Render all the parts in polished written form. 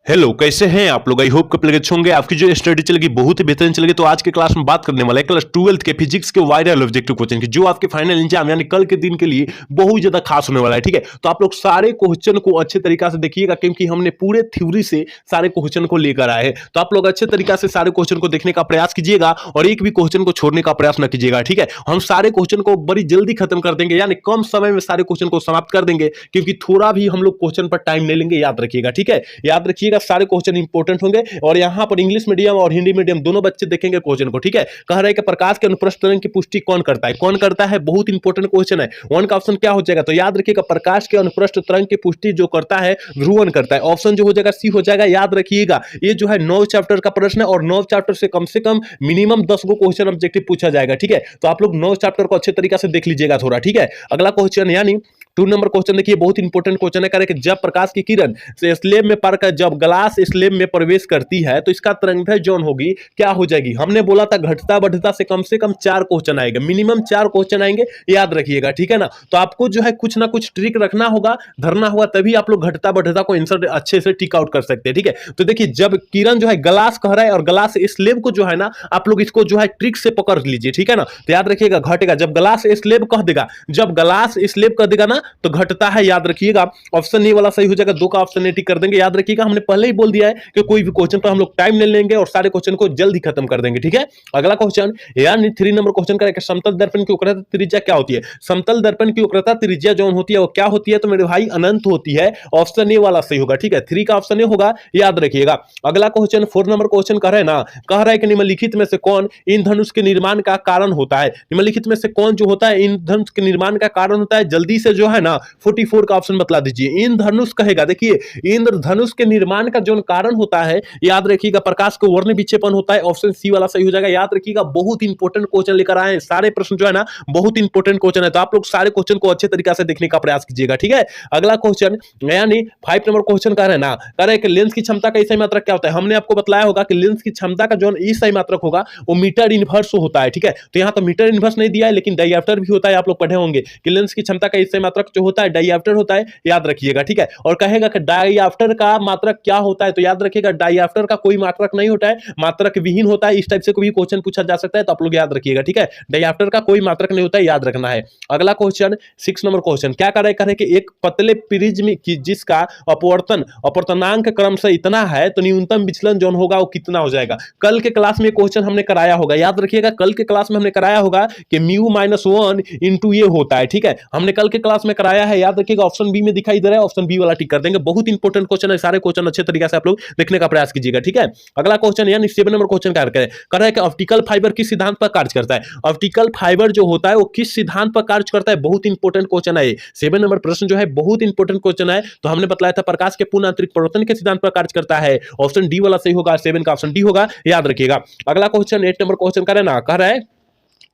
Hello, कैसे हैं आप लोग? आई होप कि आप लोग अच्छे होंगे। आपकी जो स्टडी चलेगी बहुत ही बेहतरीन चलेगी। तो आज के क्लास में बात करने वाला है क्लास 12th के फिजिक्स के वायरल ऑब्जेक्टिव क्वेश्चन की, जो आपके फाइनल एग्जाम यानी कल के दिन के लिए बहुत ज्यादा खास होने वाला है। ठीक है, तो आप लोग सारे क्वेश्चन को अच्छे तरीका से देखिएगा, क्योंकि हमने पूरे थ्योरी से सारे क्वेश्चन को लेकर आए हैं। तो आप लोग अच्छे तरीका से सारे क्वेश्चन को देखने का प्रयास कीजिएगा और एक भी क्वेश्चन को छोड़ने का प्रयास न कीजिएगा। ठीक है, हम सारे क्वेश्चन को बड़ी जल्दी खत्म कर देंगे, यानी कम समय में सारे क्वेश्चन को समाप्त कर देंगे, क्योंकि थोड़ा भी हम लोग क्वेश्चन पर टाइम नहीं लेंगे। याद रखिएगा, ठीक है, याद रखिएगा, सारे क्वेश्चन इंपॉर्टेंट होंगे। और यहां पर इंग्लिश मीडियम और हिंदी मीडियम दोनों बच्चे देखेंगे क्वेश्चन को। ठीक है, कह रहे हैं कि प्रकाश के अनुप्रस्थ तरंग की पुष्टि कौन करता है? कौन करता है? बहुत इंपॉर्टेंट क्वेश्चन है। वन का ऑप्शन क्या हो जाएगा? तो याद रखिएगा, प्रकाश के अनुप्रस्थ तरंग की पुष्टि जो करता है ध्रुवन करता है। ऑप्शन जो हो जाएगा सी हो जाएगा। याद रखिएगा, ये जो है 9 चैप्टर का प्रश्न है और 9 चैप्टर से कम मिनिमम 10 गो क्वेश्चन ऑब्जेक्टिव पूछा जाएगा। ठीक है, तो आप लोग 9 चैप्टर को अच्छे तरीके से देख लीजिएगा थोड़ा। ठीक है, अगला क्वेश्चन यानी 2 नंबर क्वेश्चन देखिए, बहुत इंपॉर्टेंट क्वेश्चन है। कह कि जब प्रकाश की किरण से स्लेब में पर जब ग्लास स्लेब में प्रवेश करती है तो इसका तरंगदैर्घ्य जौन होगी क्या हो जाएगी? हमने बोला था घटता बढ़ता से कम 4 क्वेश्चन आएंगे, मिनिमम 4 क्वेश्चन आएंगे। याद रखिएगा, ठीक है ना। तो आपको जो है कुछ ना कुछ ट्रिक रखना होगा, धरना होगा, तभी आप लोग घटता बढ़ता को आंसर अच्छे से टिक आउट कर सकते हैं। ठीक है, तो देखिए, जब किरण जो है ग्लास कह रहा है और ग्लास स्लेब को जो है ना, आप लोग इसको जो है ट्रिक से पकड़ लीजिए। ठीक है ना, तो याद रखिएगा घटेगा जब ग्लास स्लेब कह देगा, जब ग्लास स्लेब कह देगा ना तो घटता है। याद रखिएगा, ऑप्शन ए वाला सही हो जाएगा। 2 का ऑप्शन ए टिक कर देंगे। याद रखिएगा, हमने पहले ही बोल दिया है कि कोई भी क्वेश्चन पर हम लोग टाइम नहीं लेंगे और सारे क्वेश्चन को जल्दी खत्म कर देंगे। ठीक है, अगला क्वेश्चन यानी 3 नंबर क्वेश्चन का समतल दर्पण की वक्रता त्रिज्या क्या होती है? समतल दर्पण की वक्रता त्रिज्या जो होती है वो क्या होती है? तो मेरे भाई अनंत होती है। ऑप्शन ए वाला सही होगा। ठीक है, 3 का ऑप्शन ए होगा। याद रखिएगा, अगला क्वेश्चन 4 नंबर क्वेश्चन कह रहे हैं ना, कह रहा है कि निम्नलिखित में से कौन इंद्रधनुष के निर्माण का कारण होता है? निम्नलिखित में से कौन जो होता है इंद्रधनुष के निर्माण का कारण होता है? जल्दी से जो है ना 44 का ऑप्शन बतला दीजिए। इंद्रधनुष कहेगा, देखिए इंद्रधनुष के निर्माण का जो कारण होता है, याद रखिएगा, प्रकाश को वर्ण विक्षेपण होता है। ऑप्शन सी वाला सही हो जाएगा। याद रखिएगा, बहुत इंपॉर्टेंट क्वेश्चन लेकर आए हैं, सारे प्रश्न जो है ना बहुत इंपॉर्टेंट क्वेश्चन है। तो आप लोग सारे क्वेश्चन को अच्छे तरीके से देखने का प्रयास कीजिएगा। ठीक है, अगला क्वेश्चन यानी 5 नंबर क्वेश्चन कह रहे हैं ना, कह रहे हैं कि लेंस की क्षमता का ईसाई मात्रक क्या होता है? हमने आपको बताया होगा कि लेंस की क्षमता का जो ईसाई मात्रक होगा वो मीटर इनवर्स होता है। ठीक है, तो यहां तो मीटर इनवर्स नहीं दिया है, लेकिन डायऑप्टर भी होता है। आप लोग पढ़े होंगे कि लेंस की क्षमता का ईसाई मात्रक जो होता है डायऑप्टर होता है। याद रखिएगा, ठीक है, और कहेगा कि डायऑप्टर का मात्रक क्या होता है? तो याद रखिएगा, डायऑप्टर का कोई मात्रक नहीं होता है, मात्रक विहीन होता है। इस टाइप से कोई क्वेश्चन पूछा जा सकता है, तो आप लोग याद रखिएगा। ठीक है, डायऑप्टर का कोई मात्रक नहीं होता है, याद रखना है। अगला क्वेश्चन 6 नंबर क्वेश्चन क्या कर रहे हैं कि एक पतले प्रिज्म की जिसका अपवर्तनांक क्रम से इतना है तो न्यूनतम विचलन जो होगा वो कितना हो जाएगा? कल के क्लास में क्वेश्चन हमने कराया होगा। याद रखिएगा, कल के क्लास में हमने कराया होगा कि μ-1 इंटू ये होता है। ठीक है, हमने कल के क्लास में कराया है। याद रखिएगा, ऑप्शन बी में दिखाई दे रहा है, ऑप्शन बी वाला टिक कर देंगे। बहुत इंपॉर्टेंट क्वेश्चन है, सारे क्वेश्चन अच्छे तरीके से आप लोग देखने का प्रयास कीजिएगा। ठीक है, अगला क्वेश्चन यानी 7 नंबर क्वेश्चन क्या कर रहा है कि ऑप्टिकल फाइबर किस सिद्धांत पर कार्य करता है? ऑप्टिकल फाइबर जो होता है वो किस सिद्धांत पर कार्य करता है? बहुत इंपॉर्टेंट क्वेश्चन है। 7 नंबर प्रश्न जो है बहुत इंपॉर्टेंट क्वेश्चन है। तो हमने बताया था प्रकाश के पूर्ण आंतरिक परिवर्तन के सिद्धांत पर कार्य करता है। ऑप्शन डी वाला सही होगा, 7 का ऑप्शन डी होगा। याद रखिएगा, अगला क्वेश्चन 8 नंबर क्वेश्चन कह रहा है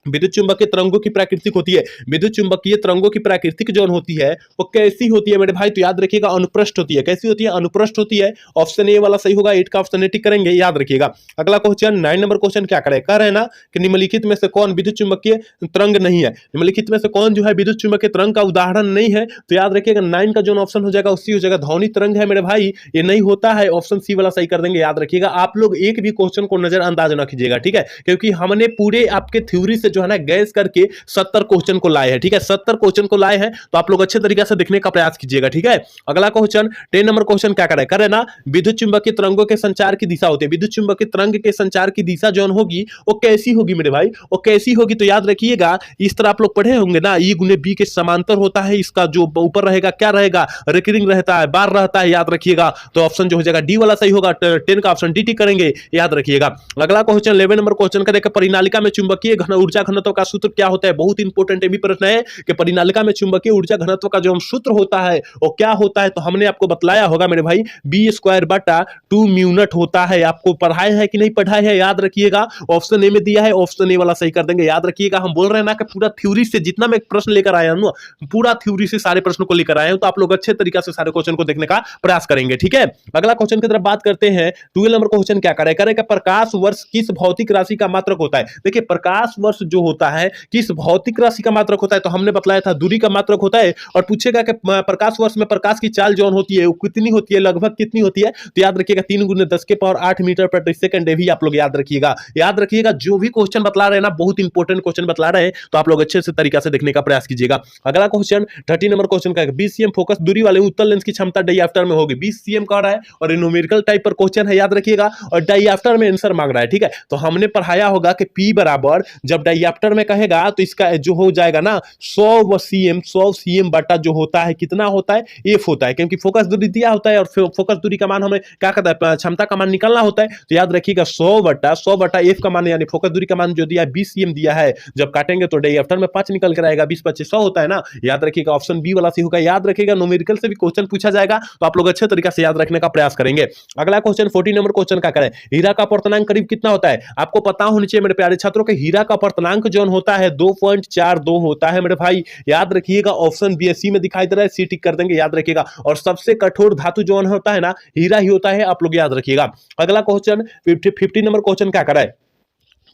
विद्युत चुंबकीय तरंगों की प्राकृतिक होती है। विद्युत चुंबकीय तरंगों की प्राकृतिक जो होती है वो कैसी होती है मेरे भाई? तो याद रखिएगा, अनुप्रस्थ होती है। कैसी होती है? अनुप्रस्थ होती है। ऑप्शन ए वाला सही होगा। 8 का ऑप्शन ए टिक करेंगे। याद रखिएगा, अगला क्वेश्चन 9 नंबर क्वेश्चन क्या करे? कह रहे हैं ना कि निम्नलिखित में से कौन विद्युत चुंबकीय तरंग नहीं है? निम्नलिखित में से कौन जो है विद्युत चुंबकीय तरंग का उदाहरण नहीं है? तो याद रखिएगा, 9 का जो ऑप्शन हो जाएगा उसी हो जाएगा ध्वनि तरंग है मेरे भाई, ये नहीं होता है। ऑप्शन सी वाला सही कर देंगे। याद रखिएगा, आप लोग एक भी क्वेश्चन को नजरअंदाज ना कीजिएगा। ठीक है, क्योंकि हमने पूरे आपके थ्योरी से जो है ना गैस करके 70 क्वेश्चन को लाए हैं। ठीक है, 70 क्वेश्चन को लाए हैं, तो आप लोग अच्छे तरीके से देखने का प्रयास कीजिएगा। ठीक है, अगला क्वेश्चन 10 नंबर क्वेश्चन क्या कर रहे हैं ना, विद्युत चुंबकीय तरंगों के संचार की दिशा होती है। विद्युत चुंबकीय तरंग के संचार की दिशा जो होगी वो कैसी होगी मेरे भाई? वो कैसी होगी? तो याद रखिएगा, इस तरह आप लोग पढ़े होंगे ना, ई गुने बी के समांतर होता है। इसका जो ऊपर रहेगा क्या रहेगा? रिकरिंग रहता है, बार रहता है। याद रखिएगा, तो ऑप्शन जो हो जाएगा डी वाला सही होगा। 10 का ऑप्शन डी टिक करेंगे। याद रखिएगा, अगला क्वेश्चन 11 नंबर क्वेश्चन का देखिए, परिनालिका में चुंबकीय ऊर्जा घनत्व का सूत्र क्या होता है? बहुत इंपॉर्टेंट भी प्रश्न है कि परिनालिका में चुंबकीय ऊर्जा घनत्व का जो सूत्र होता है वो क्या होता है? तो हमने आपको बतलाया होगा मेरे भाई, b² 2μ0 होता है। आपको पढ़ाया है कि नहीं पढ़ाया है? याद रखिएगा, ऑप्शन ए में दिया है, ऑप्शन ए वाला सही कर देंगे। याद रखिएगा, हम बोल रहे हैं ना कि पूरा थ्योरी से जितना मैं प्रश्न लेकर आया हूं, पूरा थ्योरी से सारे प्रश्नों को लेकर आया हूं, तो आप लोग अच्छे तरीके से सारे क्वेश्चन को देखने का प्रयास करेंगे। ठीक है, अगला क्वेश्चन की तरफ बात करते हैं। 12 नंबर क्वेश्चन क्या करें? प्रकाश वर्ष किस भौतिक राशि का मात्रक होता है? देखिए, प्रकाश वर्ष जो होता है किस भौतिक राशि का मात्रक होता है, तो हमने बतलाया था दूरी का मात्रक होता है। और पूछेगा कि प्रकाश वर्ष में प्रकाश की चाल जो होती है वो कितनी होती है, लगभग कितनी होती है, तो याद रखिएगा 3 × 10⁸ मीटर प्रति सेकंड। ये भी आप लोग याद रखिएगा। याद रखिएगा जो भी क्वेश्चन बतला रहे हैं ना, बहुत इंपॉर्टेंट क्वेश्चन बतला रहे हैं, तो आप लोग अच्छे से तरीका से देखने का प्रयास कीजिएगा। अगला क्वेश्चन 30 नंबर क्वेश्चन का 20 cm फोकस दूरी वाले उत्तल लेंस की क्षमता डायआफ्टर में होगी। 20 cm कह रहा है और न्यूमेरिकल टाइप पर क्वेश्चन है, याद रखिएगा, और डायआफ्टर में आंसर मांग रहा है। ठीक है, तो हमने पढ़ाया होगा कि P बराबर जब डायआफ्टर में कहेगा तो इसका जो हो जाएगा ना 100 cm बटा जो होता है कितना होता है, F होता है, क्योंकि फोकस दूरी दिया होता है और फोकस दूरी का मान हमें क्या कहता है, क्षमता का मान निकालना होता है। तो याद रखिएगा 100 बटा F का मान यानी फोकस दूरी का मान जो दिया है 20 cm दिया है, जब काटेंगे तो डायआफ्टर में 5 निकल कर आएगा, 20 25 100 होता है ना। याद रखिएगा ऑप्शन बी वाला सी होगा। याद रखिएगा न्यूमेरिकल से भी क्वेश्चन पूछा जाएगा, तो आप लोग अच्छे तरीके से याद रखने का प्रयास करेंगे। अगला क्वेश्चन 40 नंबर क्वेश्चन का करें, हीरा का अपवर्तनांक करीब कितना होता है। आपको पता होना चाहिए मेरे प्यारे छात्रों के हीरा का अपवर्तनांक जो होता है 2.42 होता है मेरे भाई। याद रखिएगा ऑप्शन बी सी में दिखाई दे रहा है, सी टिक कर देंगे, याद रखिएगा। और सबसे कठोर धातु जो होता है ना हीरा ही होता है, आप लोग याद रखिएगा। अगला क्वेश्चन 50 नंबर क्वेश्चन क्या कराए,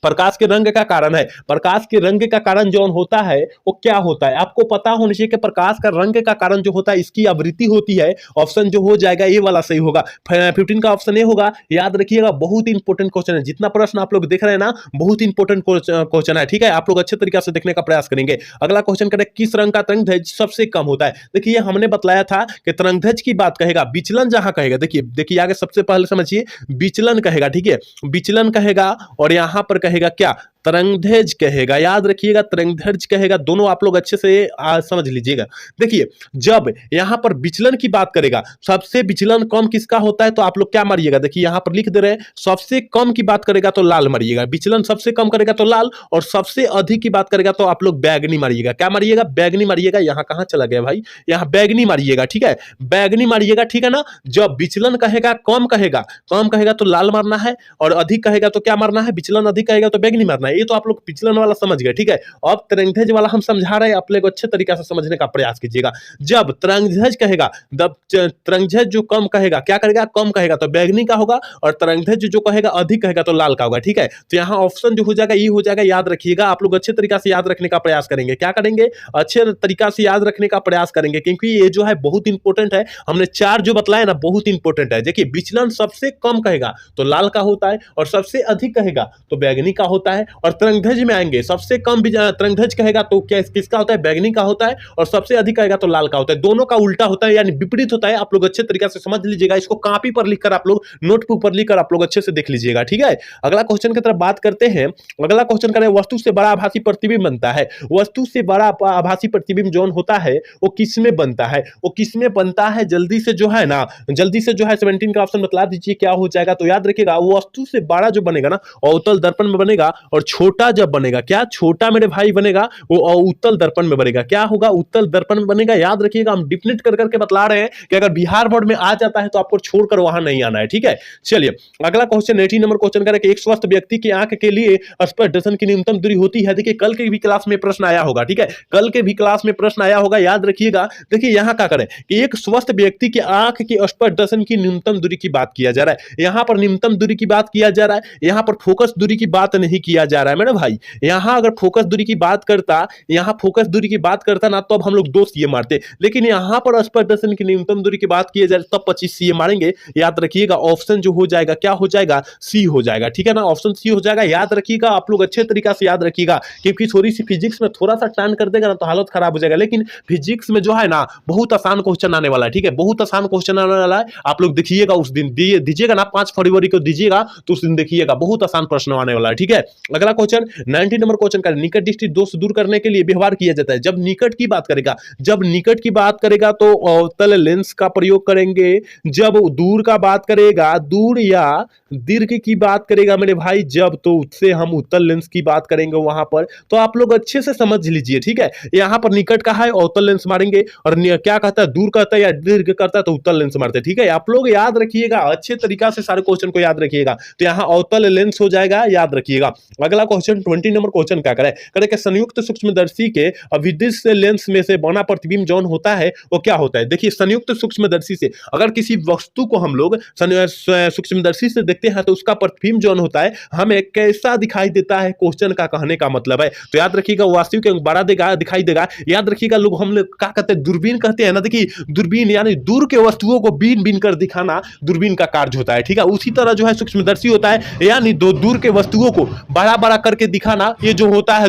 प्रकाश के रंग का कारण है। प्रकाश के रंग का कारण जो होता है वो क्या होता है, आपको पता होना चाहिए कि प्रकाश का रंग का कारण जो होता है इसकी आवृत्ति होती है। ऑप्शन जो हो जाएगा ये वाला सही होगा, 15 का ऑप्शन ए होगा। याद रखिएगा बहुत इंपॉर्टेंट क्वेश्चन है, जितना प्रश्न आप लोग देख रहे हैं ना बहुत इंपॉर्टेंट क्वेश्चन है। ठीक है, आप लोग अच्छे तरीके से देखने का प्रयास करेंगे। अगला क्वेश्चन करें, किस रंग का तरंगदैर्घ्य सबसे कम होता है। देखिए हमने बतलाया था कि तरंगदैर्घ्य की बात कहेगा, विचलन जहां कहेगा, देखिए आगे सबसे पहले समझिए, विचलन कहेगा, ठीक है, विचलन कहेगा और यहां पर कहेगा क्या, तरंगदैर्घ्य कहेगा। याद रखिएगा तरंगदैर्घ्य कहेगा, दोनों आप लोग अच्छे से समझ लीजिएगा। देखिए जब यहां पर विचलन की बात करेगा, सबसे विचलन कम किसका होता है, तो आप लोग क्या मारिएगा, देखिए यहां पर लिख दे रहे हैं, सबसे कम की बात करेगा तो लाल मारिएगा, विचलन सबसे कम करेगा तो लाल, और सबसे अधिक की बात करेगा तो आप लोग बैगनी मारिएगा। क्या मारिएगा, बैगनी मारिएगा। यहां कहां चला गया भाई, यहां बैगनी मारिएगा, ठीक है, बैगनी मारिएगा, ठीक है ना। जब विचलन कहेगा कम कहेगा तो लाल मारना है, और अधिक कहेगा तो क्या मारना है, विचलन अधिक कहेगा तो बैगनी मारना है। ये तो आप लोग विचलन वाला समझ गए, ठीक है। अब तरंगदैर्घ्य वाला हम समझा रहे हैं, आप लोग अच्छे तरीके से समझने का प्रयास कीजिएगा। जब तरंगदैर्घ्य कहेगा, तरंगदैर्घ्य जो कम कहेगा क्या करेगा, कम कहेगा तो बैगनी का होगा, और तरंगदैर्घ्य जो कहेगा अधिक कहेगा तो लाल का होगा, ठीक है। तो यहाँ ऑप्शन जो हो जाएगा ये हो जाएगा। याद रखिएगा, आप लोग अच्छे तरीके से याद रखने का प्रयास करेंगे। क्या करेंगे, अच्छे तरीका से याद रखने का प्रयास करेंगे, क्योंकि ये जो है बहुत इंपॉर्टेंट है। हमने 4 जो बतलाया ना बहुत इंपॉर्टेंट है। देखिए विचलन सबसे कम कहेगा तो लाल का होता है, और सबसे अधिक कहेगा तो बैगनी का होता है। और तरंगदैर्घ्य में आएंगे, सबसे कम तरंगदैर्घ्य कहेगा तो क्या किसका होता है, बैगनी का होता है, और सबसे अधिक कहेगा तो लाल का होता है। दोनों का उल्टा होता है, यानी विपरीत होता है। आप लोग अच्छे तरीके से समझ लीजिएगा, इसको कॉपी पर लिखकर आप लोग नोटबुक पर लिखकर आप लोग अच्छे से देख लीजिएगा, ठीक है। अगला क्वेश्चन की तरफ बात करते हैं। अगला क्वेश्चन करें, वस्तु से बड़ा आभासी प्रतिबिंब बनता है। वस्तु से बड़ा आभासी प्रतिबिंब जो होता है वो किसमें बनता है, वो किसमें बनता है, जल्दी से जो है ना, जल्दी से जो है 17 का ऑप्शन बतला दीजिए क्या हो जाएगा। तो याद रखिएगा वस्तु से बड़ा जो बनेगा ना अवतल दर्पण में बनेगा, और छोटा जब बनेगा, क्या छोटा मेरे भाई बनेगा, वो उत्तल दर्पण में बनेगा। क्या होगा, उत्तल दर्पण में बनेगा। याद रखिएगा हम डिफिनेट कर करके बतला रहे हैं कि अगर बिहार बोर्ड में आ जाता है तो आपको छोड़कर वहां नहीं आना है, ठीक है। चलिए अगला क्वेश्चन 18 नंबर क्वेश्चन करें कि एक स्वस्थ व्यक्ति की आंख के लिए स्पर्श दर्शन की न्यूनतम दूरी होती है। देखिए कल के भी क्लास में प्रश्न आया होगा, ठीक है, कल के भी क्लास में प्रश्न आया होगा, याद रखिएगा। देखिए यहां क्या करें कि एक स्वस्थ व्यक्ति की आंख की स्पर्श दर्शन की न्यूनतम दूरी की बात किया जा रहा है। यहां पर न्यूनतम दूरी की बात किया जा रहा है, यहां पर फोकस दूरी की बात नहीं किया जा रहा है मेरे भाई। यहां अगर फोकस दूरी की बात करता, यहां फोकस दूरी की बात करता ना तो अब हम लोग 2 सीए मारते, लेकिन यहां पर स्पर्श दर्शन की न्यूनतम दूरी की बात किया जाए तब 25 सीए मारेंगे। याद रखिएगा ऑप्शन जो हो जाएगा क्या हो जाएगा, सी हो जाएगा, ठीक है ना, ऑप्शन सी हो जाएगा। याद रखिएगा आप लोग अच्छे तरीके से याद रखिएगा, क्योंकि थोड़ी सी फिजिक्स में थोड़ा सा टर्न कर देगा ना तो हालत खराब हो जाएगा। लेकिन फिजिक्स में जो है ना बहुत आसान क्वेश्चन आने वाला है, ठीक है, बहुत आसान क्वेश्चन आने वाला है। आप लोग देखिएगा उस दिन दीजिएगा ना, 5 फरवरी को दीजिएगा तो उस दिन देखिएगा बहुत आसान प्रश्न आने वाला है, ठीक है। अगला क्वेश्चन 19 नंबर क्वेश्चन का, निकट दृष्टि दोष दूर करने के लिए व्यवहार किया जाता है। जब निकट की बात करेगा, जब निकट की बात करेगा तो अवतल लेंस का प्रयोग करेंगे। जब दूर का बात करेगा, दूर या दीर्घ की बात करेगा मेरे भाई, जब तो उससे हम उत्तल लेंस की बात करेंगे वहां पर। तो आप लोग अच्छे से समझ लीजिए, ठीक है। यहां पर निकट का है अवतल लेंस मारेंगे, और क्या कहता है दूर कहता है या दीर्घ करता है तो उत्तल लेंस मारते, ठीक है। आप लोग याद रखिएगा अच्छे तरीका से सारे क्वेश्चन को याद रखिएगा। तो यहां अवतल लेंस हो जाएगा, याद रखिएगा। अगला अगला क्वेश्चन 20 नंबर क्वेश्चन क्या करे, करे कि संयुक्त सूक्ष्मदर्शी के अविदृश्य लेंस में से बना प्रतिबिंब जौन होता है वो क्या होता है। देखिए संयुक्त सूक्ष्मदर्शी से अगर किसी वस्तु को हम लोग सूक्ष्मदर्शी से देखते हैं तो उसका प्रतिबिंब जौन होता है हमें कैसा दिखाई देता है, क्वेश्चन का कहने का मतलब है। तो याद रखिएगा वास्तविक बड़ा देगा दिखाई देगा। याद रखिएगा लोग हम लोग क्या कहते हैं, दूरबीन कहते हैं ना। देखिए दूरबीन यानी दूर के वस्तुओं को बीन बीन कर दिखाना दूरबीन का कार्य होता है, ठीक है। उसी तरह जो है सूक्ष्मदर्शी होता है यानी दूर के वस्तुओं को बड़ा बड़ा करके दिखाना, ये जो होता है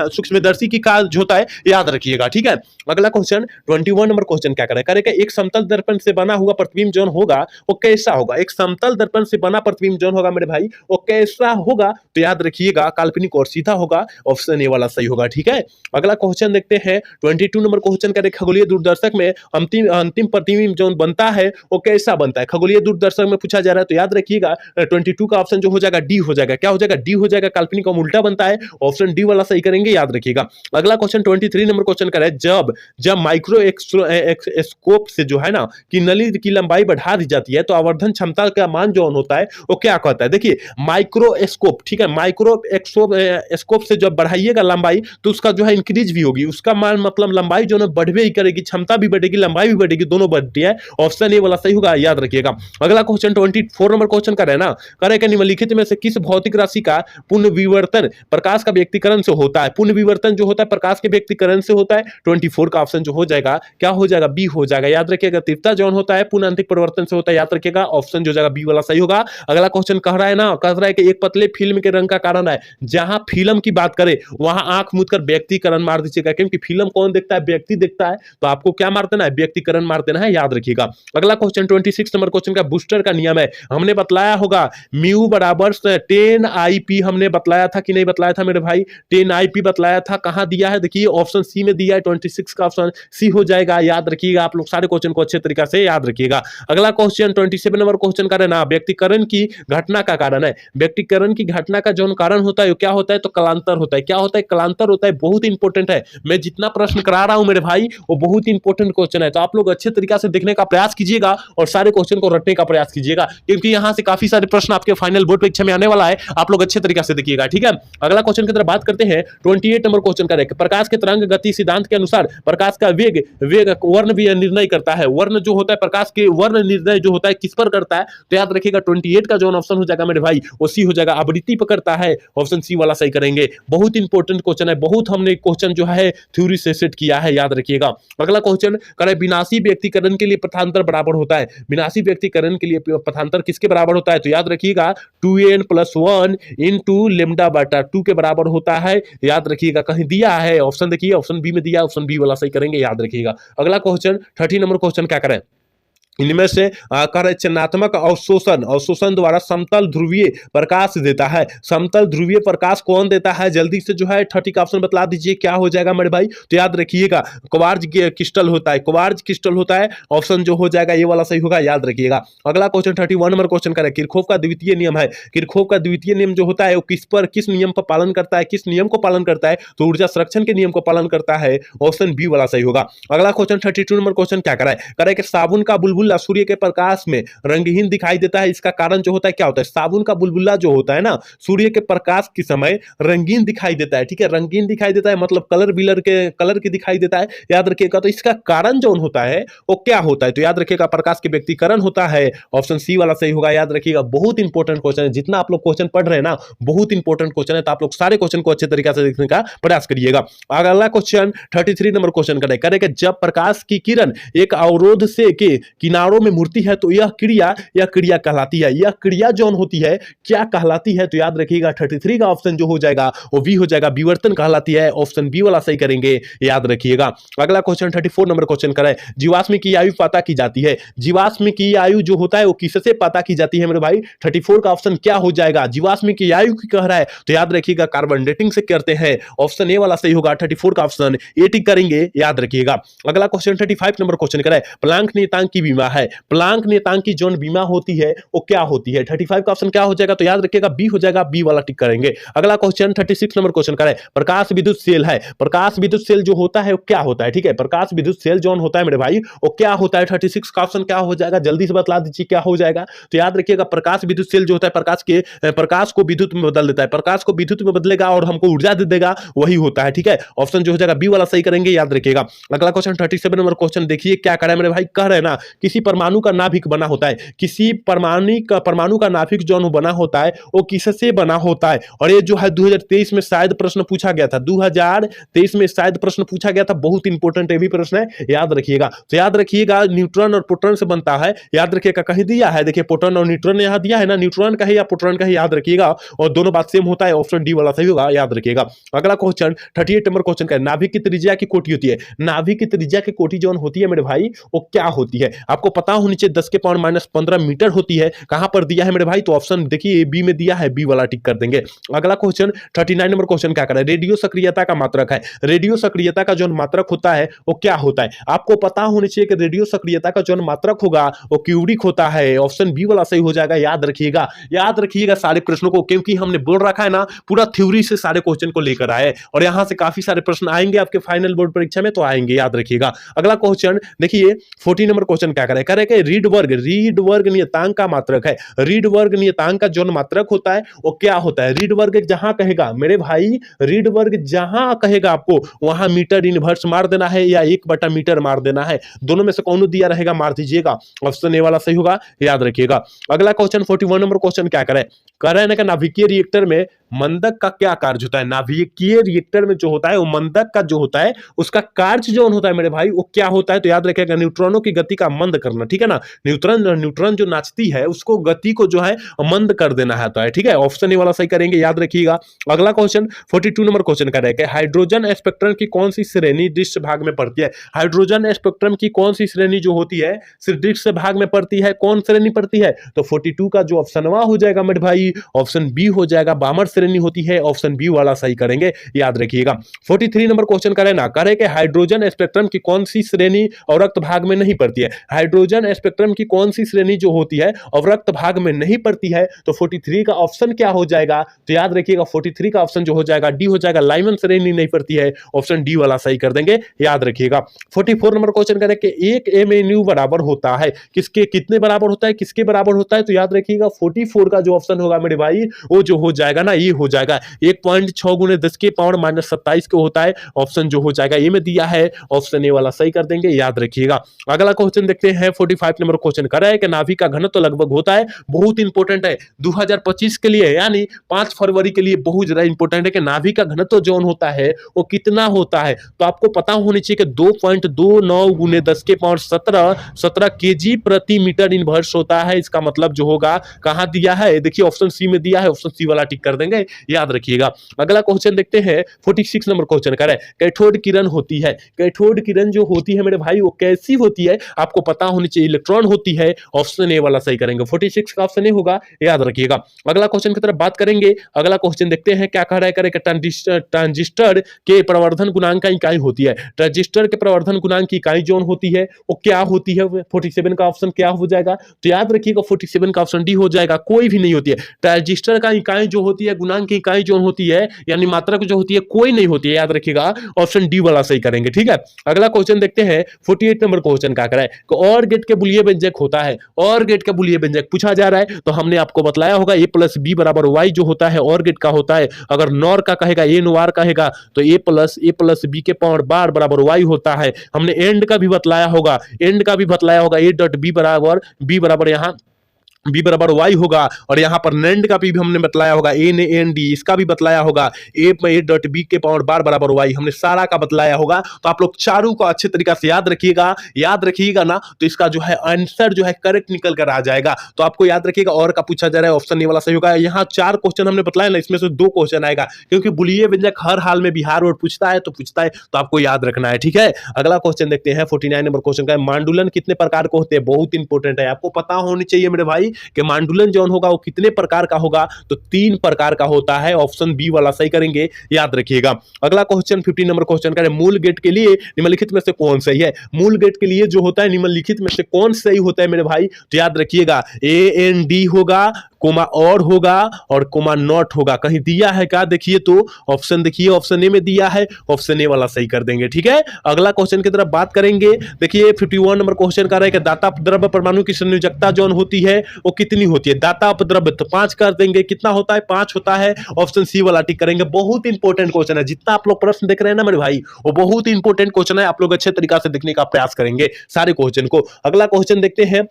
सूक्ष्मदर्शी की कार्य होता है, याद रखिएगा, ठीक है। अगला क्वेश्चन 21 नंबर क्वेश्चन क्या करेगा, एक समतल दर्पण से बना हुआ प्रतिबिंब जौन होगा वो कैसा होगा। एक समतल दर्पण से बना प्रतिबिंब जौन होगा मेरे भाई वो कैसा होगा, तो याद रखिएगा काल्पनिक और सीधा होगा, ऑप्शन ए वाला सही होगा, ठीक है। अगला क्वेश्चन देखते हैं 22 नंबर क्वेश्चन करें, खगोलीय दूरदर्शक में अंतिम प्रतिबिंब जौन बनता है वो कैसा बनता है। खगोलीय दूरदर्शक में पूछा जा रहा है, तो याद रखिएगा 22 का ऑप्शन जो हो जाएगा डी हो जाएगा। क्या हो जाएगा, डी हो जाएगा, काल्पनिक और उल्टा बनता है, ऑप्शन डी वाला सही करेंगे, याद रखिएगा। अगला क्वेश्चन 23 नंबर क्वेश्चन करें, जब माइक्रो स्कोप से जो है ना कि नली की लंबाई बढ़ा दी जाती है तो आवर्धन क्षमता का मान जो होता है वो क्या कहता है। देखिए माइक्रोस्कोप, ठीक है, माइक्रो स्कोप से जब बढ़ाइएगा लंबाई तो उसका जो है इंक्रीज भी होगी, उसका मान मतलब लंबाई जो है बढ़वे ही करेगी, क्षमता भी बढ़ेगी, लंबाई भी बढ़ेगी, दोनों बढ़ती है, ऑप्शन ए वाला सही होगा, याद रखिएगा। अगला क्वेश्चन 24 नंबर क्वेश्चन का है ना, करे कि निम्नलिखित में से किस भौतिक राशि का पुनर्विवर्तन प्रकाश का व्यक्तिकरण से होता है। पुनर्विवर्तन जो होता है प्रकाश के व्यक्तिकरण से होता है, 24 का ऑप्शन जो हो जाएगा क्या हो जाएगा, बी हो जाएगा, याद रखिएगा। तीव्रता जौन होता है पुनःआंतरिक परिवर्तन से होता है, याद रखिएगा, ऑप्शन जो जाएगा बी वाला सही होगा। अगला क्वेश्चन कह रहा है ना, कह रहा है कि एक पतले फिल्म के रंग का कारण है। जहां फिल्म की बात करें वहां आंख मूंदकर व्यक्तिकरण मार दीजिएगा, क्योंकि फिल्म कौन देखता है, व्यक्ति देखता है, तो आपको क्या मार देना है, व्यक्तिकरण मार देना है, याद रखिएगा। अगला क्वेश्चन 26 नंबर क्वेश्चन का बूस्टर का नियम है, हमने बतलाया होगा म्यू बराबर 10 हमने बतलाया था कि नहीं बतलाया था मेरे भाई, 10 बतलाया था, कहां दिया है, देखिए ऑप्शन सी में दिया है, 26 का ऑप्शन सी हो जाएगा, याद रखिएगा। आप लोग सारे क्वेश्चन को अच्छे तरीके से याद रखिएगा। अगला क्वेश्चन 27 नंबर क्वेश्चन का ना, व्यक्तिकरण की घटना का कारण है। व्यक्तिकरण की घटना का जो कारण होता है क्या होता है, तो कलांतर होता है। क्या होता है, कलांतर होता है, बहुत इंपॉर्टेंट है। मैं जितना प्रश्न करा रहा हूं मेरे भाई वो बहुत इंपॉर्टेंट क्वेश्चन है, तो आप लोग अच्छे तरीके से देखने का प्रयास कीजिएगा और सारे क्वेश्चन को रटने का प्रयास कीजिएगा, क्योंकि यहां से काफी सारे प्रश्न आपके फाइनल बोर्ड परीक्षा में आने वाला है, आप लोग अच्छे तरीके से देखिएगा, ठीक है। अगला क्वेश्चन की तरफ बात करते हैं 28 नंबर क्वेश्चन का, प्रकाश के तरंग गति सिद्धांत के अनुसार प्रकाश का वेग वर्ण भी निर्णय करता है। वर्ण जो होता है प्रकाश के वर्ण निर्णय जो होता है किस पर करता है, तो याद रखिएगा 28 का जो ऑप्शन हो जाएगा मेरे भाई वो सी हो जाएगा, आवृत्ति पर करता है, ऑप्शन सी वाला सही करेंगे। बहुत इंपॉर्टेंट क्वेश्चन है, बहुत हमने क्वेश्चन जो है थ्योरी से सेट किया है, याद रखिएगा। अगला क्वेश्चन करें, विनाशी व्यक्तिकरण के लिए पथांतर बराबर होता है। विनाशी व्यक्तिकरण के लिए पथांतर किसके बराबर होता है, तो याद रखिएगा 2n+1 इंटू लेमडा बटा 2 के बराबर होता है, याद रखिएगा। कहीं दिया है ऑप्शन, देखिए ऑप्शन बी में दिया, ऑप्शन बी वाला सही करेंगे, याद रखिएगा। अगला क्वेश्चन 30 नंबर क्वेश्चन क्या करें, इनमें से चयनात्मक अवशोषण द्वारा समतल ध्रुवीय प्रकाश देता है। समतल ध्रुवीय प्रकाश कौन देता है, जल्दी से जो है 30 का ऑप्शन बतला दीजिए, क्या हो जाएगा मेरे भाई, तो याद रखिएगा क्वार्ट्ज क्रिस्टल होता है, क्वार्ट्ज क्रिस्टल होता है, ऑप्शन जो हो जाएगा ये वाला सही होगा, याद रखिएगा। अगला क्वेश्चन 31 नंबर क्वेश्चन करें, किरचॉफ का द्वितीय नियम है। किरचॉफ का द्वितीय नियम जो होता है वो किस नियम पर पालन करता है, किस नियम को पालन करता है, तो ऊर्जा संरक्षण के नियम को पालन करता है, ऑप्शन बी वाला सही होगा। अगला क्वेश्चन 32 नंबर क्वेश्चन क्या कराए कि साबुन का बुलबुला सूर्य के प्रकाश में रंगहीन दिखाई देता है, इसका कारण जो होता है क्या होता है, साबुन का बुलबुला जो होता है ना सूर्य के प्रकाश के समय रंगीन दिखाई देता है, ठीक है, रंगीन दिखाई देता है मतलब कलर की दिखाई देता है, याद रखिएगा। तो इसका कारण जो होता है वो क्या होता है, तो याद रखिएगा प्रकाश के व्यक्तिकरण होता है, ऑप्शन सी वाला सही होगा, याद रखिएगा। बहुत इंपॉर्टेंट क्वेश्चन है, जितना आप लोग क्वेश्चन पढ़ रहे हैं ना बहुत इंपॉर्टेंट क्वेश्चन है, तो आप लोग सारे क्वेश्चन को अच्छे तरीके से देखने का प्रयास करिएगा। अगला क्वेश्चन 33 नंबर क्वेश्चन करें कि जब प्रकाश की किरण एक अवरोध से के किनारों में मुड़ती है तो यह क्रिया कहलाती है। यह क्रिया जो होती है क्या कहलाती है, तो याद रखिएगा 33 का ऑप्शन जो हो जाएगा वो बी हो जाएगा, विवर्तन कहलाती है, ऑप्शन बी वाला सही करेंगे, याद रखिएगा। अगला क्वेश्चन 34 नंबर क्वेश्चन करें, जीवाश्म की आयु पता की जाती है। जीवाश्म की आयु जो होता है वो किससे पता की जाती है मेरे भाई, 34 का ऑप्शन क्या हो जाएगा, जीवाश्म की आयु की कह रहा है, तो याद रखिएगा कार्बन डेटिंग से करते हैं, ऑप्शन ए वाला सही होगा, 34 का ऑप्शन ए टिक करेंगे, याद रखिएगा। अगला क्वेश्चन 35 नंबर क्वेश्चन करें, प्लांक नियतांक की बीमारी बीमा है। प्लांक नियतांक की जोन बीमा होती है वो क्या होती है? 35 का ऑप्शन क्या हो जाएगा? तो याद रखिएगा बी हो जाएगा, बी वाला टिक करेंगे। अगला क्वेश्चन 36 नंबर क्वेश्चन करें। प्रकाश विद्युत सेल है, प्रकाश विद्युत सेल जो होता है वो क्या होता है? ठीक है, प्रकाश विद्युत सेल जोन होता है मेरे भाई वो क्या होता है? 36 का ऑप्शन क्या हो जाएगा? जल्दी से बतला दीजिए क्या हो जाएगा। तो याद रखिएगा प्रकाश विद्युत सेल जो होता है प्रकाश को विद्युत में बदल देता है, प्रकाश को विद्युत में बदलेगा और हमको ऊर्जा दे देगा, वही होता है। ठीक है, ऑप्शन जो हो जाएगा बी वाला सही करेंगे, याद रखिएगा। अगला क्वेश्चन 37 नंबर क्वेश्चन देखिए क्या कह रहा है मेरे भाई। कह रहे हैं ना किसी परमाणु का नाभिक बना होता है, किसी परमाणु का नाभिक जो बना होता है वो किससे बना होता है? और ये जो है 2023 में शायद प्रश्न पूछा गया था, 2023 में शायद प्रश्न पूछा गया था, बहुत इंपॉर्टेंट ये भी प्रश्न है, याद रखिएगा। तो याद रखिएगा न्यूट्रॉन और प्रोटॉन से बनता है, याद रखिएगा। कहीं दिया है देखिए प्रोटॉन और न्यूट्रॉन यहां दिया है ना, न्यूट्रॉन का है या प्रोटॉन का है, याद रखिएगा। और दोनों बात सेम होता है, ऑप्शन डी वाला सही होगा, याद रखिएगा। अगला क्वेश्चन 38 नंबर क्वेश्चन का नाभिक की त्रिज्या की कोटि होती है, नाभिक की त्रिज्या की कोटि जो होती है मेरे भाई वो क्या होती है? आपको पता होनी चाहिए 10 के पावर -15 मीटर होती है। कहां पर दिया है मेरे भाई? तो ऑप्शन देखिए बी में दिया है, बी वाला टिक कर देंगे। अगला क्वेश्चन 39 नंबर क्वेश्चन क्या कर रहा है? रेडियो सक्रियता का मात्रक है, रेडियो सक्रियता का जो मात्रक होता है वो क्या होता है? आपको पता होनी चाहिए कि रेडियो सक्रियता का जो मात्रक होगा वो क्यूबिक होता है, ऑप्शन बी वाला सही हो जाएगा, याद रखिएगा। याद रखिएगा सारे प्रश्नों को, क्योंकि हमने बोल रखा है ना पूरा थ्योरी से सारे क्वेश्चन को लेकर आए, और यहां से काफी सारे प्रश्न आएंगे आपके फाइनल बोर्ड परीक्षा में, तो आएंगे, याद रखिएगा। अगला क्वेश्चन देखिए 40 नंबर क्वेश्चन क्या करे? करें रीड वर्ग नियतांक का मात्रक है, रीड वर्ग नियतांक का जो मात्रक होता है वो क्या होता है? रीड वर्ग जहां कहेगा मेरे भाई, रीड वर्ग जहां कहेगा आपको वहां मीटर इनवर्स मार देना है या 1/मीटर मार देना है, दोनों में से कौन दिया रहेगा मार दीजिएगा, ऑप्शन ए वाला सही होगा, याद रखिएगा। अगला क्वेश्चन 41 नंबर क्वेश्चन क्या करे? कह रहे हैं ना नाभिकीय रिएक्टर में मंदक का क्या कार्य होता है? नाभिकीय रिएक्टर में जो होता है वो मंदक का जो होता है उसका कार्य जो होता है मेरे भाई वो क्या होता है? तो याद रखिएगा न्यूट्रॉनों की गति का मंद करना, ठीक है ना। न्यूट्रॉन जो नाचती है उसको गति को जो है मंद कर देना है, तो है ठीक है, ऑप्शन ए वाला सही करेंगे, याद रखिएगा। अगला क्वेश्चन 42 नंबर क्वेश्चन का रहेगा हाइड्रोजन स्पेक्ट्रम की कौन सी श्रेणी दृश्य भाग में पड़ती है? हाइड्रोजन स्पेक्ट्रम की कौन सी श्रेणी जो होती है दृश्य भाग में पड़ती है, कौन श्रेणी पड़ती है? तो 42 का जो ऑप्शन हो जाएगा मेरे भाई ऑप्शन बी हो जाएगा, बामर श्रेणी होती है, ऑप्शन बी वाला सही करेंगे, याद रखिएगा। 43 नंबर क्वेश्चन करें ना, करे कि हाइड्रोजन स्पेक्ट्रम की कौन सी श्रेणी अवरक्त भाग में नहीं पड़ती है? हाइड्रोजन स्पेक्ट्रम की कौन सी श्रेणी जो होती है अवरक्त भाग में नहीं पड़ती है? तो 43 का ऑप्शन क्या हो जाएगा? तो याद रखिएगा 43 का ऑप्शन जो हो जाएगा डी हो जाएगा, लाइमन श्रेणी नहीं पड़ती है, ऑप्शन डी वाला सही कर देंगे, याद रखिएगा। 44 नंबर क्वेश्चन करें कि एक MNU बराबर होता है किसके, कितने बराबर होता है, किसके बराबर होता है? तो याद रखिएगा 44 का जो ऑप्शन होगा मेरे भाई वो जो हो जाएगा ना ये हो जाएगा 1.6 × 10 के पावर -27 को होता है, ऑप्शन जो हो जाएगा ये में दिया है, ऑप्शन ए वाला सही कर देंगे, याद रखिएगा। अगला क्वेश्चन देखते हैं 45 नंबर क्वेश्चन कर रहा है कि नाभिक का घनत्व तो लगभग होता है, बहुत इंपॉर्टेंट है 2025 के लिए, यानी 5 फरवरी के लिए बहुत ज्यादा इंपॉर्टेंट है कि नाभिक का घनत्व जो होता है वो कितना होता है? तो आपको पता होनी चाहिए कि 2.29 × 10 के पावर 17 kg प्रति मीटर इनवर्स होता है। इसका मतलब जो होगा कहां दिया है, देखिए ऑप्शन सी में दिया है, ऑप्शन सी वाला टिक कर देंगे, याद रखिएगा। अगला क्वेश्चन देखते हैं 46 नंबर क्वेश्चन कर है कैथोड किरण होती है, कैथोड किरण जो होती है मेरे भाई वो कैसी होती है? आपको पता होनी चाहिए, इलेक्ट्रॉन होती है, ऑप्शन ए वाला सही करेंगे, 46 का ऑप्शन ए होगा, याद रखिएगा। अगला क्वेश्चन की तरफ बात करेंगे। अगला क्वेश्चन देखते हैं क्या कह रहा है, ट्रांजिस्टर के प्रवर्धन गुणांक का इकाई होती है, ट्रांजिस्टर के प्रवर्धन गुणांक की इकाई जो होती है वो क्या होती है? 47 का ऑप्शन क्या हो जाएगा? तो याद रखिएगा 47 का ऑप्शन डी हो जाएगा, कोई भी नहीं होती है। ट्रांजिस्टर का इकाई जो होती है, गुणांक की इकाई जो होती है यानी मात्रक जो होती है कोई नहीं होती है, याद रखिएगा, ऑप्शन डी वाला सही करेंगे, ठीक है। अगला क्वेश्चन देखते हैं 48 नंबर क्वेश्चन क्या कर रहा है, और गेट के बुलिये व्यंजक होता है, और गेट के बुलिये व्यंजक पूछा जा रहा है, तो हमने आपको बताया होगा a + b = y जो होता है और गेट का होता है। अगर नॉर का कहेगा, ए नोर कहेगा तो a + b के पावर बार बराबर y होता है। हमने एंड का भी बतलाया होगा, एंड का भी बतलाया होगा, a.b बराबर यहाँ b बराबर y होगा, और यहां पर नैंड का भी हमने बतलाया होगा, NAND इसका भी बतलाया होगा, a.b के पावर बार बराबर y, हमने सारा का बतलाया होगा। तो आप लोग चारों को अच्छे तरीके से याद रखिएगा ना, तो इसका जो है आंसर जो है करेक्ट निकल कर आ जाएगा। तो आपको याद रखिएगा और का पूछा जा रहा है, ऑप्शन ए वाला सही होगा। यहाँ 4 क्वेश्चन हमने बतलाया ना, इसमें से 2 क्वेश्चन आएगा, क्योंकि बुलिये व्यंजक हर हाल में बिहार बोर्ड पूछता है, तो आपको याद रखना है, ठीक है। अगला क्वेश्चन देखते हैं 49 नंबर क्वेश्चन का, मांडुलन कितने प्रकार के होते हैं? बहुत इंपॉर्टेंट है, आपको पता होनी चाहिए मेरे भाई कि मांडुलन जो होगा वो कितने प्रकार का होगा, तो 3 प्रकार का होता है। ऑप्शन बी वाला सही करेंगे, याद रखिएगा। अगला क्वेश्चन 15 नंबर क्वेश्चन करें, मूल गेट के लिए निम्नलिखित में से कौन सही है। मूल गेट के लिए जो होता है निम्नलिखित में से कौन सही होता है मेरे भाई, तो याद रखिएगा AND होगा, कोमा और होगा और कोमा नॉट होगा। कहीं दिया है क्या, देखिए तो ऑप्शन देखिए, ऑप्शन ए में दिया है, ऑप्शन ए वाला सही कर देंगे, ठीक है। अगला क्वेश्चन की तरफ बात करेंगे। देखिए 51 नंबर क्वेश्चन कर रहा है कि दाता अपद्रव्य परमाणु की संयोजकता जो होती है वो कितनी होती है। दाता अपद्रव्य तो 5 कर देंगे, कितना होता है, 5 होता है। ऑप्शन सी वाला टिक करेंगे। बहुत इंपॉर्टेंट क्वेश्चन है, जितना आप लोग प्रश्न देख रहे हैं ना मेरे भाई, वो बहुत इंपॉर्टेंट क्वेश्चन है। आप लोग अच्छे तरीका से देखने का प्रयास करेंगे सारे क्वेश्चन को। अगला क्वेश्चन देखते हैं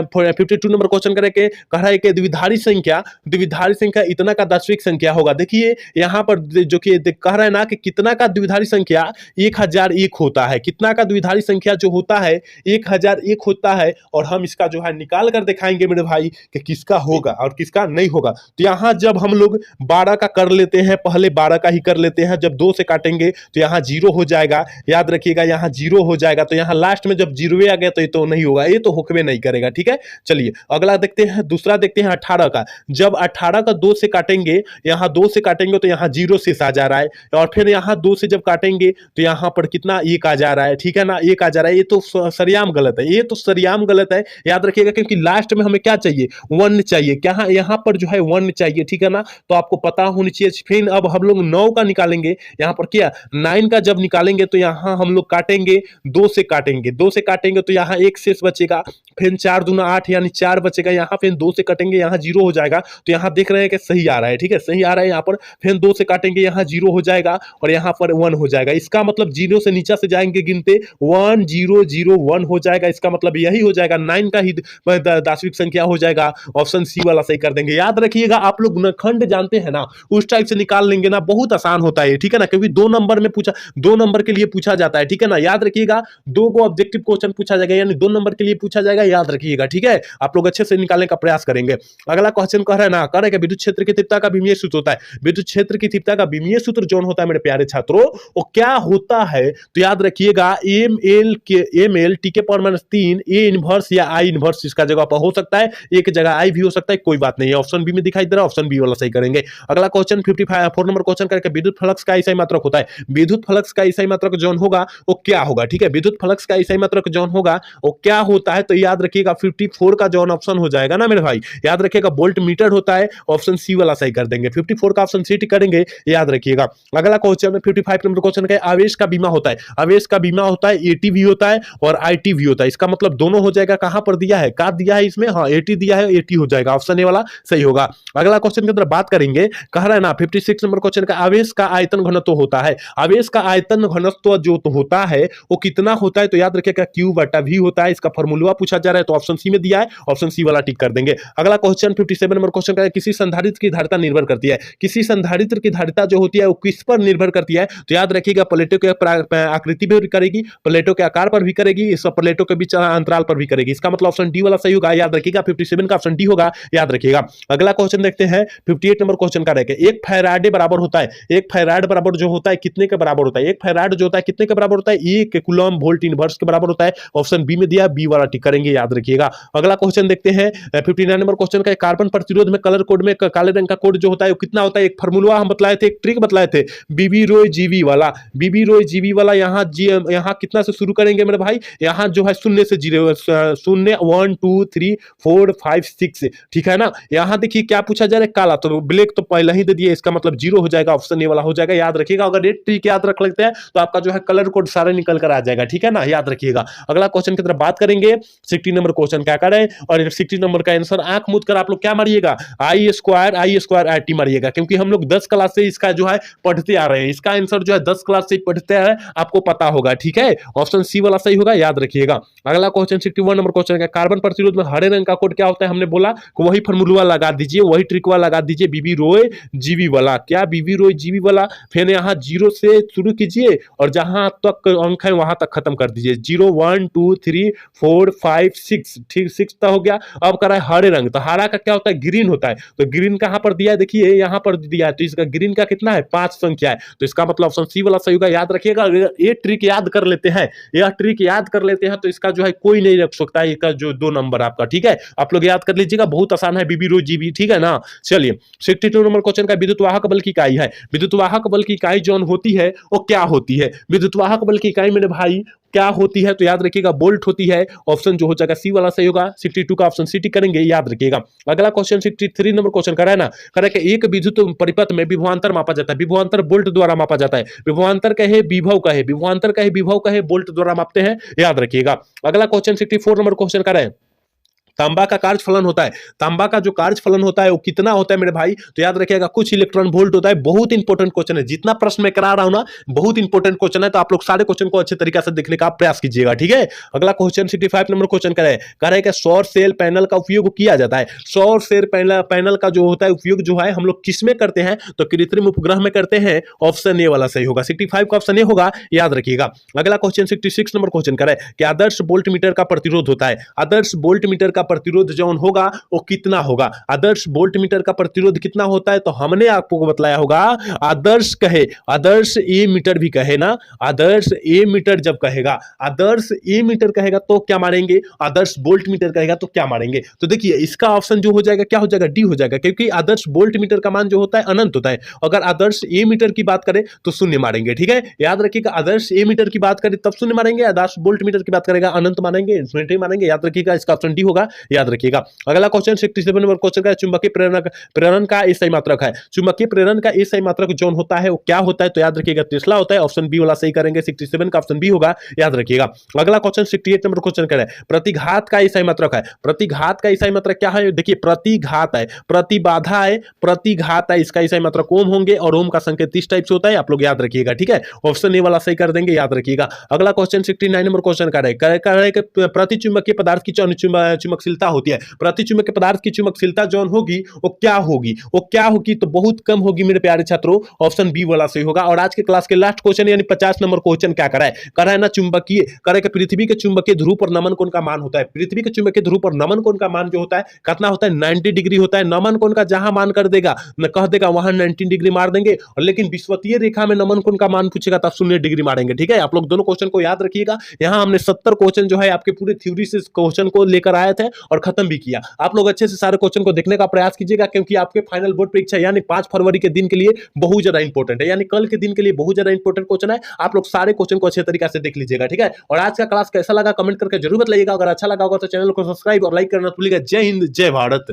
52 नंबर क्वेश्चन करेंगे, कह रहा है कि द्विधारी संख्या इतना का दशविक संख्या होगा। देखिए यहां पर जो कि कह रहा है ना कि कितना का द्विधारी संख्या 1001 होता है। कितना का द्विधारी संख्या जो होता है 1001 होता है, और हम इसका जो है निकाल कर दिखाएंगे मेरे भाई कि किसका होगा और किसका नहीं होगा। तो यहां जब हम लोग 12 का कर लेते हैं, पहले 12 का ही कर लेते हैं, जब 2 से काटेंगे तो यहां 0 हो जाएगा, याद रखिएगा यहां 0 हो जाएगा। तो यहां लास्ट में जब 0 आ गया तो ये तो नहीं होगा, ये तो होकवे नहीं करेगा, ठीक है। चलिए अगला देखते हैं, दूसरा देखते हैं 18 का। जब 18 का 2 से काटेंगे, यहां 2 से काटेंगे तो यहां 0 शेष आ जा रहा है, और फिर यहां 2 से जब काटेंगे तो यहां पर कितना 1 आ जा रहा है, ठीक है ना, 1 आ जा रहा है। ये तो सरियाम गलत है, ये तो सरियाम गलत है, याद रखिएगा। क्योंकि लास्ट में हमें क्या चाहिए, 1 चाहिए, क्या यहां पर जो है 1 चाहिए, ठीक है ना। तो आपको पता होनी चाहिए। फिर अब हम लोग 9 का निकालेंगे, यहां पर क्या 9 का जब निकालेंगे तो यहां हम लोग काटेंगे, 2 से काटेंगे, 2 से काटेंगे तो यहां 1 शेष बचेगा, फिर 4 दूना 8 यानी 4 बचेगा, यहां फिर 2 से काटेंगे, यहां 0 हो जाएगा। तो यहां देख रहे हैं कि सही आ रहा है, ठीक है, सही आ रहा है। यहां पर फिर 2 से काटेंगे, यहां 0 हो जाएगा और यहां पर 1 हो जाएगा। इसका मतलब 0 से नीचे से जाएंगे गिनते 1 0 0 1 हो जाएगा। इसका मतलब यही हो जाएगा, 9 का ही दार्शनिक संख्या हो जाएगा। ऑप्शन सी वाला सही कर देंगे। याद रखिएगा, आप लोग गुणनखंड जानते हैं ना, उस टाइप से निकाल लेंगे ना, बहुत आसान होता है, ठीक है ना। क्योंकि 2 नंबर में पूछा, 2 नंबर के लिए पूछा जाता है, ठीक है ना। याद रखिएगा 2 को ऑब्जेक्टिव क्वेश्चन पूछा जाएगा, यानी 2 नंबर के लिए पूछा जाएगा, याद रखिएगा, ठीक है। आप लोग अच्छे से निकालने का प्रयास करेंगे। अगला क्वेश्चन कह रहा है ना, कह रहा है कि विद्युत क्षेत्र की तीव्रता का विमीय सूत्र होता है। विद्युत क्षेत्र की तीव्रता का विमीय सूत्र जो होता है मेरे प्यारे छात्रों, वो क्या होता है, तो याद रखिएगा ML T के पावर -3 A इनवर्स या I इनवर्स इसका जगह पर हो सकता है, एक जगह I भी हो सकता है, कोई बात नहीं है। ऑप्शन बी में दिखाई दे रहा है, ऑप्शन बी वाला सही करेंगे। अगला क्वेश्चन 54 नंबर क्वेश्चन करके, विद्युत फ्लक्स का इसाई मात्रक होता है। विद्युत फ्लक्स का इसाई मात्रक जो होगा वो क्या होगा, ठीक है। विद्युत फ्लक्स का इसाई मात्रक जो होगा वो क्या होता है, तो याद रखिएगा 54 का जो ऑप्शन हो जाएगा ना मेरे भाई, याद रखिएगा वोल्ट मीटर होता है। ऑप्शन सी वाला सही कर देंगे, 54 का ऑप्शन सी करेंगे, याद रखिएगा। अगला क्वेश्चन में 55 नंबर क्वेश्चन का, आवेश का बीमा होता है। आवेश का बीमा होता है, एटी भी होता है और आईटी भी होता है। इसका मतलब दोनों हो जाएगा। कहां पर दिया है, का दिया है इसमें, हाँ एटी दिया है, एटी हो जाएगा। ऑप्शन ए वाला सही होगा। अगला क्वेश्चन की अंदर बात करेंगे, कह रहा है ना 56 नंबर क्वेश्चन का, आवेश का आयतन घनत्व होता है। आवेश का आयतन घनत्व जो होता है वो कितना होता है, तो याद रखिएगा Q/V होता है। इसका फॉर्मूला पूछा जा रहा है, तो ऑप्शन सी में दिया है, ऑप्शन सी वाला टिक कर देंगे। अगला क्वेश्चन 57 नंबर क्वेश्चन का, किसी संधारित्र की धारिता निर्भर करती है। किसी संधारित्र की धारिता जो होती है वो किस पर निर्भर करती है, तो याद रखिएगा प्लेटों के आकृति पर भी करेगी, प्लेटों के आकार पर भी करेगी, इस प्लेटों के बीच अंतराल पर भी करेगी। इसका मतलब ऑप्शन डी वाला सही होगा, याद रखिएगा 57 का ऑप्शन डी होगा, याद रखिएगा। अगला क्वेश्चन देखते हैं 58 नंबर क्वेश्चन का रहेगा, 1 फैराडे बराबर होता है। 1 फैराड बराबर जो होता है कितने के बराबर होता है, 1 फैराड जो होता है कितने के बराबर होता है, 1 कूलम वोल्ट इनवर्स के बराबर होता है। ऑप्शन बी में दिया, बी वाला टिक करेंगे, याद रखिएगा। अगला क्वेश्चन देखते हैं 59 नंबर क्वेश्चन का, कार्बन प्रतिरोध में कलर कोड में काले रंग का कोड जो होता है वो कितना होता है। एक फार्मूला हम बतलाए थे, एक ट्रिक बतलाए थे, बीबी रोय जीवी वाला। बीबी रोय जीवी वाला यहाँ कितना से शुरू करेंगे मेरे भाई, यहाँ जो है 0 से 0, 0 1 2 3 4 5 6, ठीक है ना। यहाँ देखिए क्या पूछा जा रहा है, काला, तो ब्लैक तो पहले ही दे दिए, इसका मतलब 0 हो जाएगा, ऑप्शन ए वाला हो जाएगा, याद रखिएगा। अगर रेड ट्रिक याद रख लेते हैं तो आपका जो है कलर कोड सारे निकल कर आ जाएगा, ठीक है ना, याद रखिएगा। अगला क्वेश्चन की तरफ बात करेंगे, 60 नंबर क्वेश्चन क्या करें, और 60 नंबर का आंसर आंख मूंद कर आप लोग क्या मारिएगा, I² RT मारिएगा, क्योंकि हम लोग 10 क्लास से इसका जो है पढ़ते आ रहे हैं। इसका आंसर जो है 10 क्लास से पढ़ते आ रहे हैं, आपको पता होगा, ठीक है। ऑप्शन सी वाला सही होगा, याद रखिएगा। अगला क्वेश्चन 61 नंबर क्वेश्चन का, कार्बन प्रतिरोध में हरे रंग का कोड क्या होता है, हमने बोला वही फॉर्मूला लगा दीजिए, वही ट्रिकवा लगा दीजिए, बीबी रोय जीवी वाला। क्या बीबी रोय जीवी वाला, फिर यहाँ 0 से शुरू कीजिए और जहां तक अंक है वहां तक खत्म कर दीजिए, 0 1 2 3 4 5 6, ठीक 6 तो हो गया। अब करा है हरे रंग, तो हरा का क्या होता है, ग्रीन होता है। तो ग्रीन कहां पर दिया है, देखिए यहां पर दिया है, तो इसका ग्रीन का कितना है, 5 संख्या है। तो इसका मतलब ऑप्शन सी वाला सही होगा। याद रखिएगा, ये ट्रिक याद कर लेते हैं, यह ट्रिक याद कर लेते हैं तो इसका जो है कोई नहीं रख सकता है इसका जो 2 नंबर आपका, ठीक है। आप लोग याद कर लीजिएगा, बहुत आसान है, बीबी रो जीबी, ठीक है ना। चलिए 62 नंबर क्वेश्चन का विद्युत वाहक बल की इकाई है। विद्युत वाहक बल की इकाई जो होती है वो क्या होती है, विद्युत वाहक बल की इकाई मेरे भाई क्या होती है, तो याद रखिएगा वोल्ट होती है। ऑप्शन जो हो जाएगा सी वाला सही होगा। 62 का ऑप्शन सी टिक करेंगे, याद रखिएगा। अगला क्वेश्चन 63 नंबर क्वेश्चन कर रहा है ना, कर रहा है कि एक विद्युत परिपथ में विभवांतर मापा जाता है, विभवांतर वोल्ट द्वारा मापा जाता है। विभवांतर कहे विभव कहे, विभवांतर कहे विभव कहे, वोल्ट द्वारा मापते हैं, याद रखिएगा। अगला क्वेश्चन 64 नंबर क्वेश्चन कर रहे हैं, तांबा का कार्य फलन होता है, तांबा का जो कार्य फलन होता है वो कितना होता है मेरे भाई, तो याद रखिएगा कुछ इलेक्ट्रॉन वोल्ट होता है। बहुत इंपॉर्टेंट क्वेश्चन है, जितना प्रश्न मैं करा रहा हूं ना बहुत इंपॉर्टेंट क्वेश्चन है, तो आप लोग सारे क्वेश्चन को अच्छे तरीके से देखने का प्रयास कीजिएगा, ठीक है। अगला क्वेश्चन 65 नंबर क्वेश्चन कह रहे हैं कि सौर सेल पैनल का उपयोग किया जाता है। सौर सेल पैनल का जो होता है उपयोग जो है हम लोग किसमें करते हैं, तो कृत्रिम उपग्रह में करते हैं। ऑप्शन ए वाला सही होगा, 65 का ऑप्शन ए होगा, याद रखिएगा। अगला क्वेश्चन 66 नंबर क्वेश्चन कह रहे हैं कि आदर्श वोल्ट मीटर का प्रतिरोध होता है, आदर्श वोल्ट मीटर का प्रतिरोध जो होगा वो कितना होगा, आदर्श वोल्ट मीटर का प्रतिरोध कितना होता है, तो हमने आपको बताया होगा आदर्श कहे, आदर्श ए मीटर भी कहे ना, आदर्श ए मीटर जब कहेगा, आदर्श ए मीटर कहेगा तो क्या मारेंगे, आदर्श वोल्ट मीटर कहेगा तो क्या मारेंगे। तो देखिए इसका ऑप्शन जो हो जाएगा क्या हो जाएगा, डी हो जाएगा, क्योंकि आदर्श वोल्ट मीटर का मान जो होता है अनंत होता है। अगर आदर्श ए मीटर की बात करें तो शून्य मारेंगे, ठीक है। याद रखिएगा, आदर्श ए मीटर की बात करें तब शून्य मारेंगे, आदर्श वोल्ट मीटर की बात करेगा अनंत मारेंगे, इन्फिनिटी मारेंगे, याद रखिएगा। इसका ऑप्शन डी होगा, याद रखिएगा। अगला क्वेश्चन 67 नंबर क्वेश्चन का चुंबकीय प्रेरण का सही मात्रक है, चुंबकीय प्रेरण का सही मात्रक जो होता है वो क्या होता है, तो याद रखिएगा टेस्ला होता है। ऑप्शन बी वाला सही करेंगे, 67 का ऑप्शन बी होगा, याद रखिएगा। अगला क्वेश्चन 68 नंबर क्वेश्चन कह रहे हैं प्रतिघात का सही मात्रक है, प्रतिघात का सही मात्रक क्या है, देखिए प्रतिघात है, प्रतिबाधा है, प्रतिघात है, इसका सही मात्रक ओम होंगे और ओम का संकेत इस टाइप से होता है, आप लोग याद रखिएगा, ठीक है। ऑप्शन ए वाला सही कर देंगे, याद रखिएगा। अगला क्वेश्चन 69 नंबर क्वेश्चन कह रहे हैं प्रति चुंबकीय पदार्थ की चुंबकशीलता होती है, प्रति चुंबकीय पदार्थ की चुंबकशीलता जो होगी वो क्या होगी, वो क्या होगी, तो बहुत कम होगी मेरे प्यारे छात्रों। ऑप्शन बी वाला सही होगा। और आज के क्लास के लास्ट क्वेश्चन यानी 50 नंबर क्वेश्चन क्या करा है ना, चुंबकीय करे कि पृथ्वी के चुंबकीय ध्रुव पर नमन कोण का मान होता है, पृथ्वी के चुंबकीय ध्रुव पर नमन कोण का मान जो होता है कितना होता है, 90 डिग्री होता है। नमन कोण का जहां मान कर देगा न कह देगा वहां 90 डिग्री मार देंगे, और लेकिन विषुवतीय रेखा में नमन कोण का मान पूछेगा तब 0 डिग्री मारेंगे, ठीक है। आप लोग दोनों क्वेश्चन को याद रखिएगा। यहां हमने 70 क्वेश्चन जो है आपके पूरे थ्योरी से क्वेश्चन को लेकर आए थे और खत्म भी किया। आप लोग अच्छे से सारे क्वेश्चन को देखने का प्रयास कीजिएगा, क्योंकि आपके फाइनल बोर्ड परीक्षा यानी 5 फरवरी के दिन के लिए बहुत ज्यादा इंपॉर्टेंट है, यानी कल के दिन के लिए बहुत ज्यादा इंपॉर्टेंट क्वेश्चन है। आप लोग सारे क्वेश्चन को अच्छे तरीके से देख लीजिएगा, ठीक है। और आज का क्लास कैसा लगा कमेंट करके जरूर बताइएगा। अगर अच्छा लगा होगा तो चैनल को सब्सक्राइब और लाइक करना भूलिएगा। जय हिंद, जय भारत।